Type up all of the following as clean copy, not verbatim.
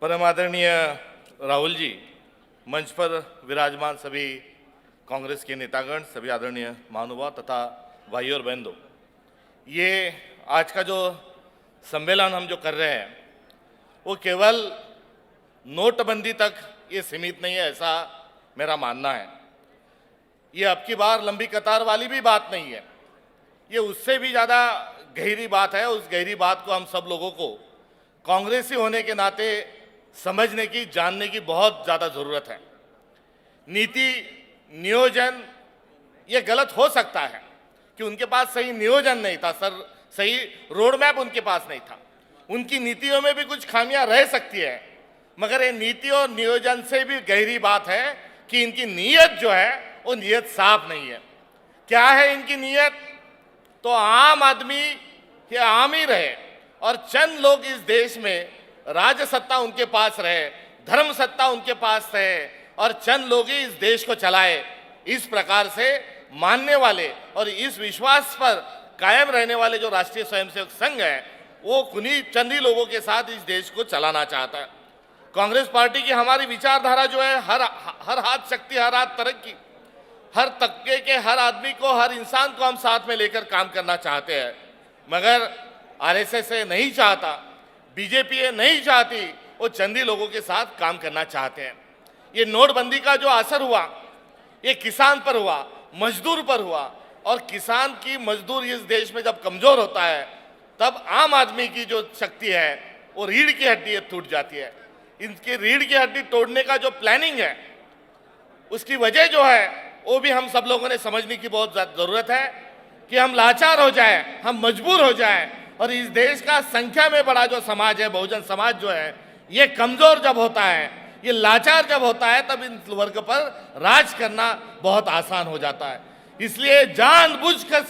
परम आदरणीय राहुल जी, मंच पर विराजमान सभी कांग्रेस के नेतागण, सभी आदरणीय महानुभाव तथा भाइयों और बहनों, ये आज का जो सम्मेलन हम जो कर रहे हैं वो केवल नोटबंदी तक ये सीमित नहीं है, ऐसा मेरा मानना है। ये अब की बार लंबी कतार वाली भी बात नहीं है, ये उससे भी ज़्यादा गहरी बात है। उस गहरी बात को हम सब लोगों को कांग्रेसी होने के नाते समझने की, जानने की बहुत ज़्यादा ज़रूरत है। नीति नियोजन ये गलत हो सकता है कि उनके पास सही नियोजन नहीं था, सही रोड मैप उनके पास नहीं था, उनकी नीतियों में भी कुछ खामियां रह सकती है, मगर ये नीति और नियोजन से भी गहरी बात है कि इनकी नीयत जो है वो नीयत साफ नहीं है। क्या है इनकी नीयत? तो आम आदमी ये आम ही रहे और चंद लोग इस देश में राज सत्ता उनके पास रहे, धर्म सत्ता उनके पास रहे और चंद लोग ही इस देश को चलाए, इस प्रकार से मानने वाले और इस विश्वास पर कायम रहने वाले जो राष्ट्रीय स्वयंसेवक संघ है वो कुछ चंद ही लोगों के साथ इस देश को चलाना चाहता है। कांग्रेस पार्टी की हमारी विचारधारा जो है हर हाथ शक्ति, हर हाथ तरक्की, हर तबके के हर आदमी को, हर इंसान को हम साथ में लेकर काम करना चाहते हैं, मगर आरएसएस नहीं चाहता, बीजेपी नहीं चाहती, वो चंदी लोगों के साथ काम करना चाहते हैं। ये नोटबंदी का जो असर हुआ ये किसान पर हुआ, मजदूर पर हुआ, और किसान की मजदूर इस देश में जब कमजोर होता है तब आम आदमी की जो शक्ति है वो रीढ़ की हड्डी टूट जाती है। इनकी रीढ़ की हड्डी तोड़ने का जो प्लानिंग है उसकी वजह जो है वो भी हम सब लोगों ने समझने की बहुत ज़रूरत है कि हम लाचार हो जाए, हम मजबूर हो जाए और इस देश का संख्या में बड़ा जो समाज है, बहुजन समाज जो है, ये कमजोर जब होता है, ये लाचार जब होता है, तब इन वर्ग पर राज करना बहुत आसान हो जाता है। इसलिए जानबूझकर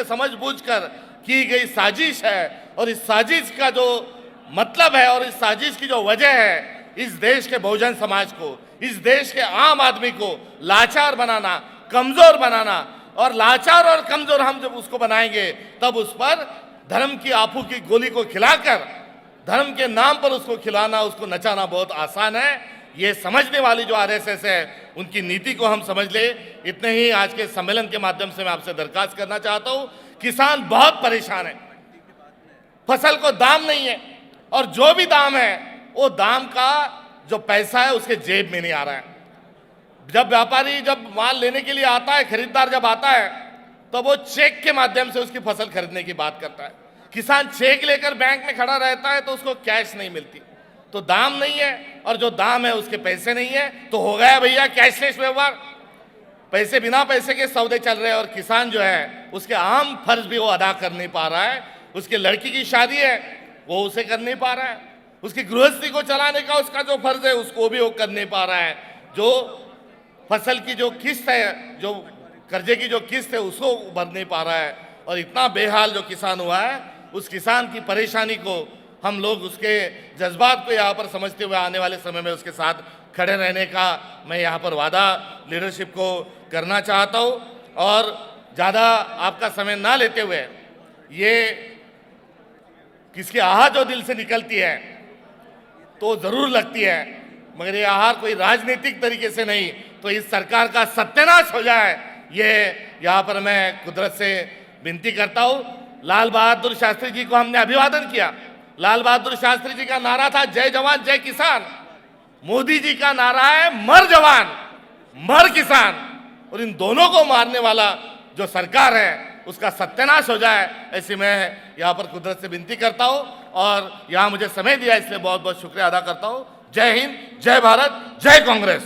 समझबूझकर की गई साजिश है और इस साजिश का जो मतलब है और इस साजिश की जो वजह है, इस देश के बहुजन समाज को, इस देश के आम आदमी को लाचार बनाना, कमजोर बनाना, और लाचार और कमजोर हम जब उसको बनाएंगे तब उस पर धर्म की आफू की गोली को खिलाकर, धर्म के नाम पर उसको खिलाना, उसको नचाना बहुत आसान है। ये समझने वाली जो आरएसएस है उनकी नीति को हम समझ ले। इतने ही आज के सम्मेलन के माध्यम से मैं आपसे दरखास्त करना चाहता हूँ। किसान बहुत परेशान है, फसल को दाम नहीं है और जो भी दाम है वो दाम का जो पैसा है उसके जेब में नहीं आ रहा है। जब व्यापारी जब माल लेने के लिए आता है, खरीदार जब आता है तो वो चेक के माध्यम से उसकी फसल खरीदने की बात करता है। किसान चेक लेकर बैंक में खड़ा रहता है तो उसको कैश नहीं मिलती, तो दाम नहीं है और जो दाम है उसके पैसे नहीं है, तो हो गया भैया कैशलेस व्यवहार, पैसे बिना पैसे के सौदे चल रहे हैं और किसान जो है उसके आम फर्ज भी वो अदा कर नहीं पा रहा है। उसकी लड़की की शादी है वो उसे कर नहीं पा रहा है, उसकी गृहस्थी को चलाने का उसका जो फर्ज है उसको भी वो कर नहीं पा रहा है, जो फसल की जो किस्त है, जो कर्जे की जो किस्त है उसको भर नहीं पा रहा है। और इतना बेहाल जो किसान हुआ है, उस किसान की परेशानी को हम लोग, उसके जज्बात को यहाँ पर समझते हुए आने वाले समय में उसके साथ खड़े रहने का मैं यहाँ पर वादा लीडरशिप को करना चाहता हूँ। और ज़्यादा आपका समय ना लेते हुए, ये किसकी आह जो दिल से निकलती है तो ज़रूर लगती है, मगर ये आहार कोई राजनीतिक तरीके से नहीं, तो इस सरकार का सत्यानाश हो जाए, ये यहाँ पर मैं कुदरत से विनती करता हूँ। लाल बहादुर शास्त्री जी को हमने अभिवादन किया। लाल बहादुर शास्त्री जी का नारा था जय जवान जय किसान। मोदी जी का नारा है मर जवान मर किसान, और इन दोनों को मारने वाला जो सरकार है उसका सत्यानाश हो जाए, ऐसी मैं यहाँ पर कुदरत से विनती करता हूँ। और यहाँ मुझे समय दिया इसलिए बहुत बहुत शुक्रिया अदा करता हूँ। जय हिंद, जय भारत, जय कांग्रेस।